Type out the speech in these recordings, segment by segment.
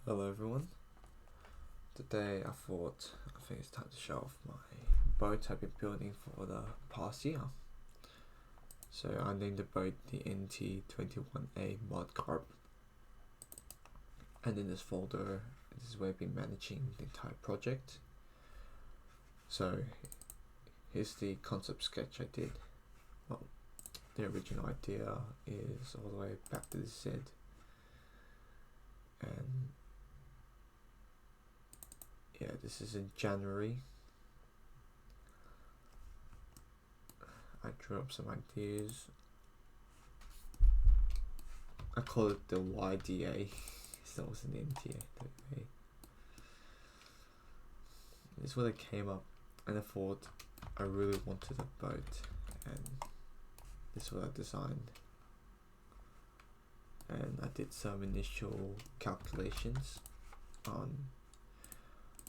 Hello everyone. Today I think it's time to show off my boat I've been building for the past year. So I named the boat the NT-21a mod carb. And in this folder, this is where I've been managing the entire project. So here's the concept sketch I did. Well, the original idea is all the way back to the Z. And yeah, this is in January. I drew up some ideas. I call it the YDA. That was an NT-21a. This is what I came up, and I thought I really wanted a boat, and this is what I designed. And I did some initial calculations on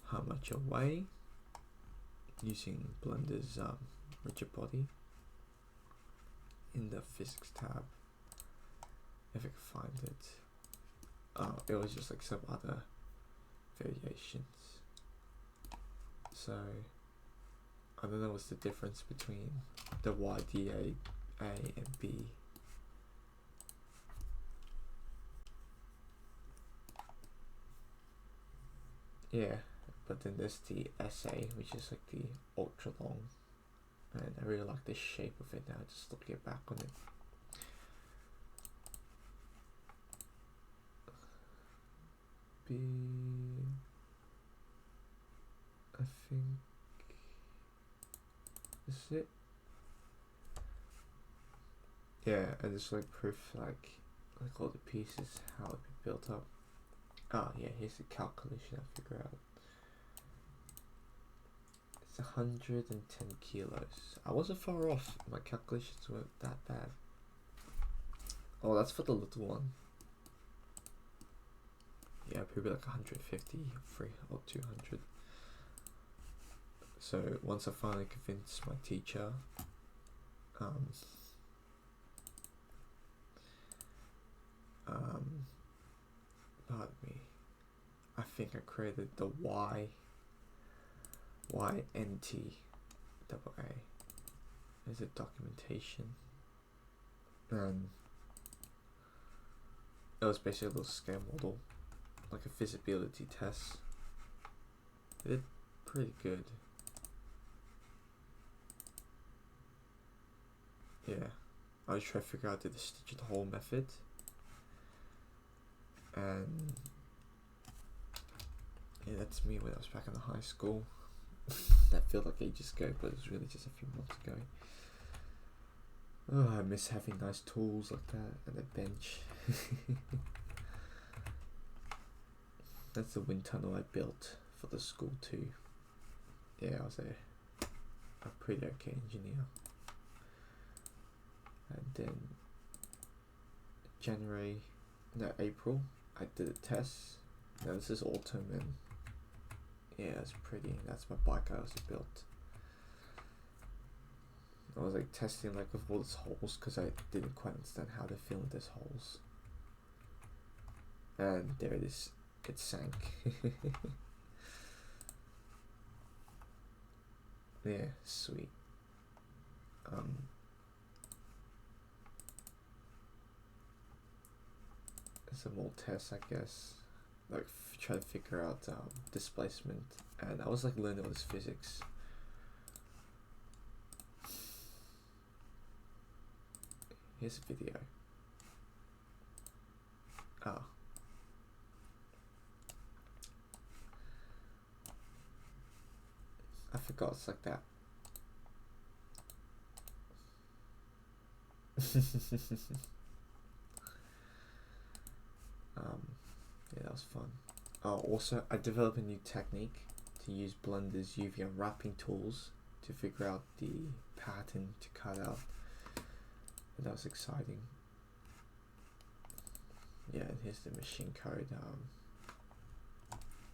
how much I weigh using Blender's rigid body in the physics tab, if I can find it. It was just like some other variations. So I don't know what's the difference between the YDA A and B. Yeah, but then there's the SA, which is like the ultra long, and I really like the shape of it now, just looking back on it. B, I think, is it? Yeah, and it's like proof, like all the pieces, how it be built up. Oh yeah, here's the calculation I figure out. It's 110 kilos. I wasn't far off. My calculations weren't that bad. Oh, that's for the little one. Yeah, probably like 150, or 200. So once I finally convinced my teacher, pardon me, I think I created the NT-21a as a documentation, and it was basically a little scale model, like a feasibility test. It did pretty good. Yeah, I was trying to figure out the stitch the hole method, and yeah, that's me when I was back in the high school. That felt like ages ago, but it was really just a few months ago. Oh, I miss having nice tools like that and a bench. That's the wind tunnel I built for the school too. Yeah, I was a pretty okay engineer. And then April, I did a test. Now this is autumn, and yeah, it's pretty. That's my bike I also built. I was like testing like with all these holes because I didn't quite understand how to fill in these holes. And there it is. It sank. Yeah, sweet. Some more tests, I guess, like try to figure out displacement, and I was like learning all this physics. Here's a video. Oh, I forgot it's like that. Yeah, that was fun. Oh, also I developed a new technique to use Blender's UV unwrapping tools to figure out the pattern to cut out, and that was exciting. Yeah, and here's the machine code,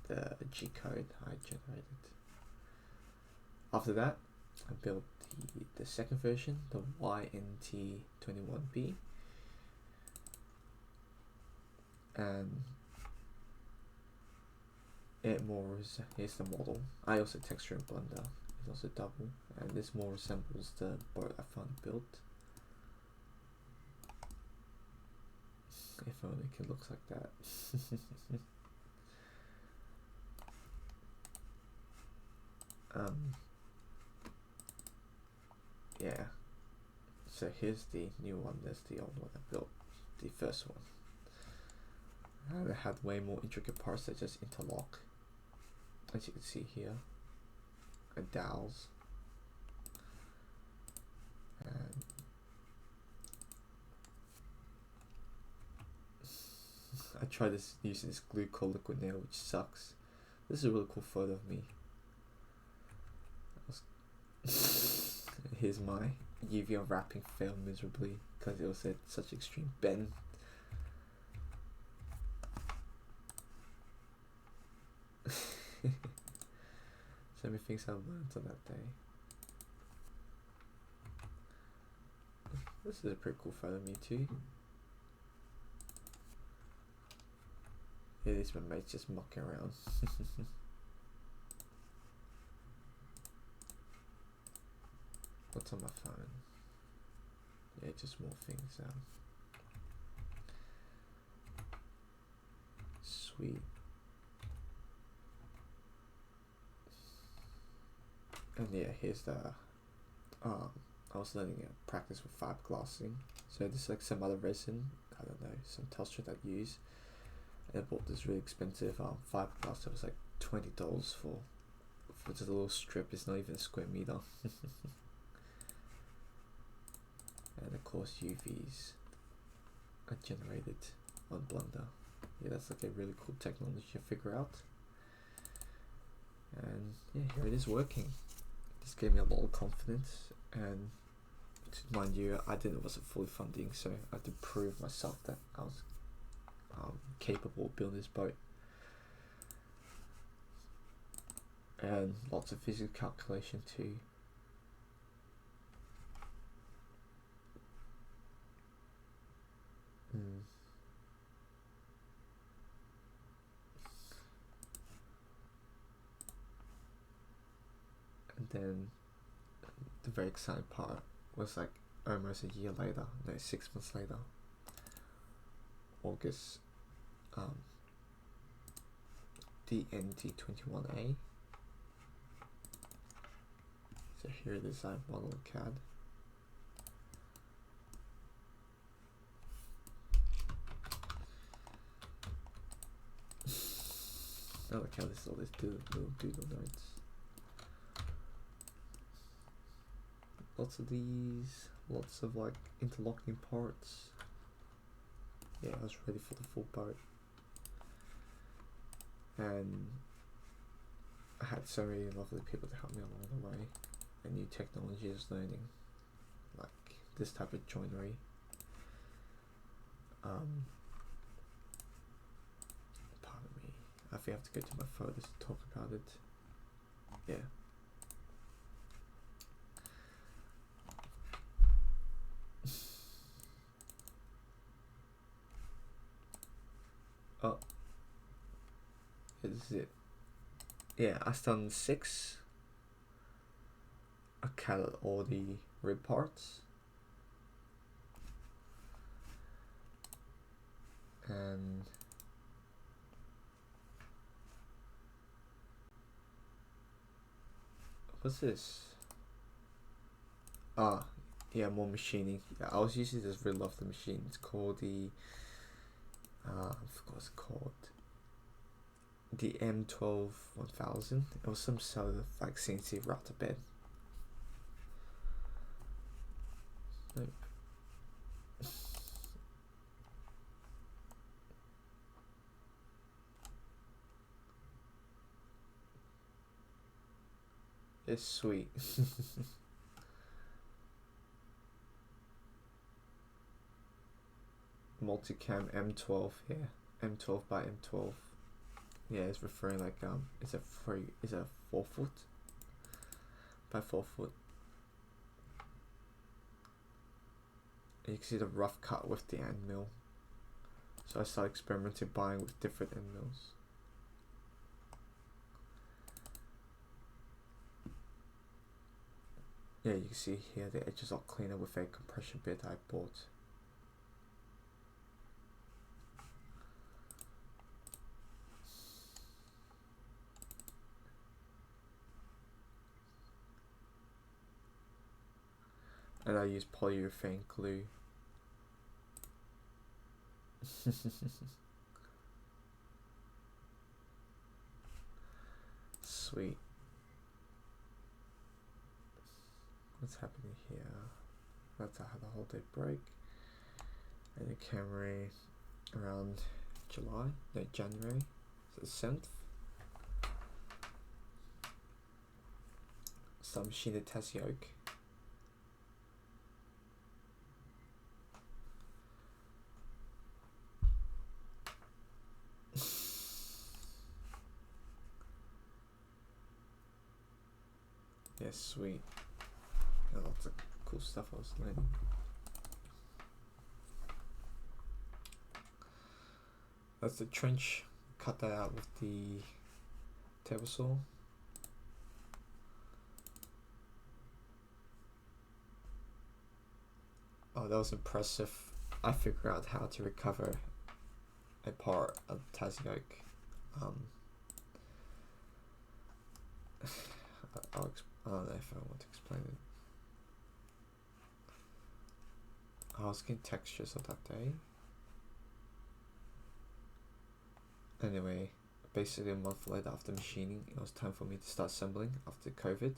the G code I generated. After that, I built the second version, the NT-21b, and it more is, here's the model. I also texture in Blender. It's also double, and this more resembles the boat I found built. If only it looks like that. Yeah. So here's the new one. There's the old one I built, the first one. And it had way more intricate parts that just interlock, as you can see here, and dowels. And I tried this using this glue called Liquid Nail, which sucks. This is a really cool photo of me. Here's my UV unwrapping failed miserably because it was at such extreme bend. So many things I learned on that day. This is a pretty cool photo of me too. It is my mates just mucking around. What's on my phone? Yeah, just more things. Sweet. And yeah, here's the I was learning practice with fiberglassing. So this is like some other resin, I don't know, some texture that I use. And I bought this really expensive fiberglass that was like $20 for just a little strip. It's not even a square meter. And of course UVs are generated on Blender. Yeah, that's like a really cool technology to figure out. And yeah, here it is working. This gave me a lot of confidence, and mind you, I didn't, it wasn't fully funding, so I had to prove myself that I was capable of building this boat. And lots of physical calculation too. And then the very exciting part was like almost a year later, no, 6 months later, August, the NT-21a. So here it is, I model in CAD. I like how this all this little doodle notes. Lots of these, lots of like interlocking parts. Yeah, I was ready for the full boat. And I had so many lovely people to help me along the way. And new technology I was learning, like this type of joinery. Pardon me, I think I have to go to my photos to talk about it. Yeah. Oh, this is it. Yeah, I've done 6. I counted all the rib parts. And what's this? Ah, yeah, more machining. Yeah, I was using this really lovely machine. It's called the I forgot what it's called. The M12-1000. It was some sort of like CNC router bed. Nope. It's sweet. Multicam M12 here. M12 by M12. Yeah, it's referring like it's a 4 foot by 4 foot. And you can see the rough cut with the end mill. So I started experimenting buying with different end mills. Yeah, you can see here the edges are cleaner with a compression bit I bought. And I use polyurethane glue. Sweet. What's happening here? That's I had a holiday break. And the Camry around January, so the 7th. Some machined test yoke. Yeah, sweet. Got lots of cool stuff I was learning. That's the trench. Cut that out with the table saw. Oh, that was impressive. I figured out how to recover a part of the test yoke. I don't know if I want to explain it. I was getting textures of that day. Anyway, basically a month later after machining, it was time for me to start assembling after COVID.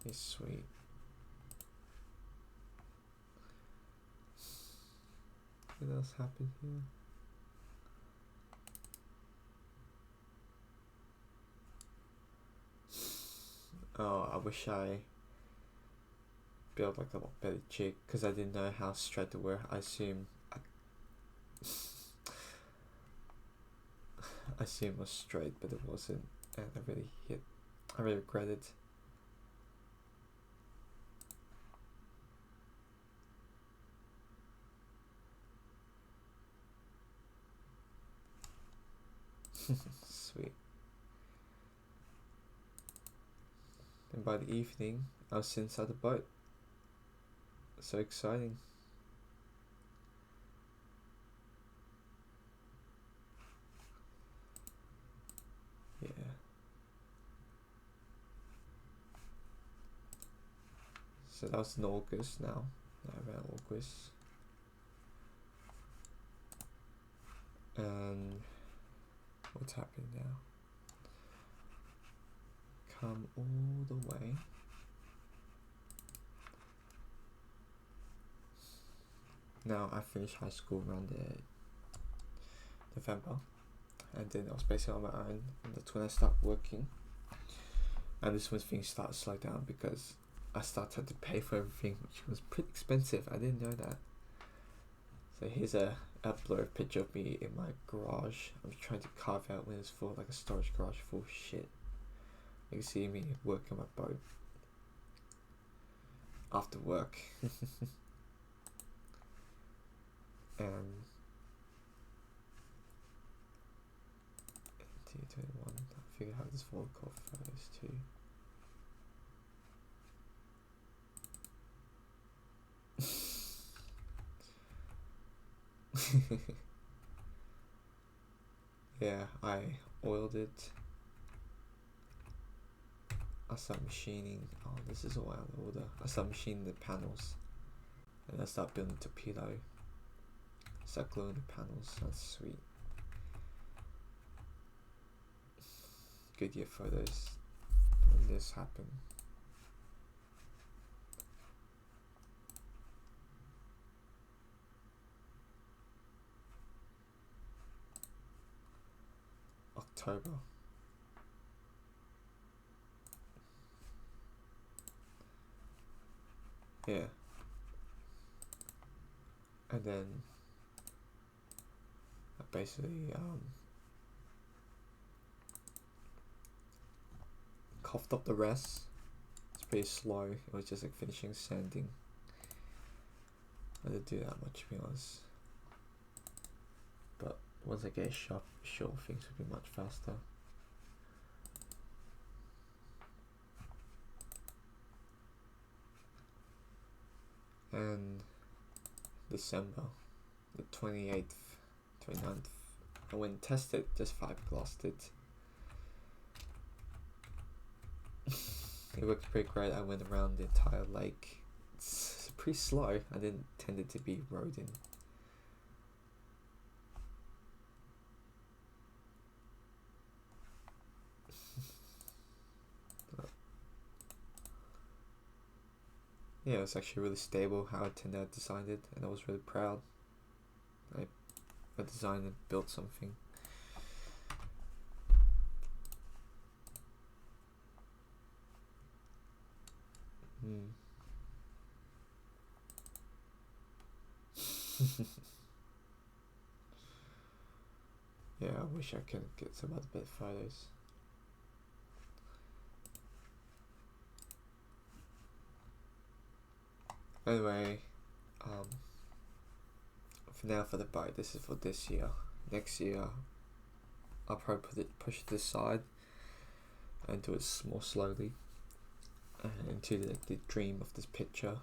It's sweet. What else happened here? Oh, I wish I built like a lot better jig because I didn't know how straight to wear. I assume it was straight, but it wasn't, and I really regret it. Sweet. And by the evening, I was inside the boat. So exciting. Yeah. So that was in August now. Around August. And what's happening now? Come all the way. Now I finished high school around November, and then I was basically on my own, and that's when I started working. And this when things started to slow down because I started to pay for everything, which was pretty expensive. I didn't know that. So here's a blurred picture of me in my garage. I'm trying to carve out when it's full, like a storage garage full of shit. You can see me working my boat after work. And NT-21, I figure out this folder called photos too. Yeah, I oiled it. I start machining. Oh, this is all out of order. I start machining the panels, and I start building the torpedo. Start gluing the panels. That's sweet. Good year photos when this happened. October. Yeah. And then I basically coughed up the rest. It's pretty slow. It was just like finishing sanding. I didn't do that much, to be honest. once I get a shop, sure things will be much faster. And December, the 28th, 29th, I went and tested, just 5 glossed it. It worked pretty great. I went around the entire lake. It's pretty slow. I didn't intend it to be eroding. Yeah, it was actually really stable how I turned out designed it, and I was really proud. I designed and built something. Yeah, I wish I could get some other better photos. Anyway, for now, for the boat, this is for this year. Next year, I'll probably push it to the side and do it more slowly into the dream of this picture.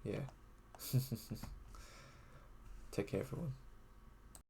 Yeah. Take care, everyone.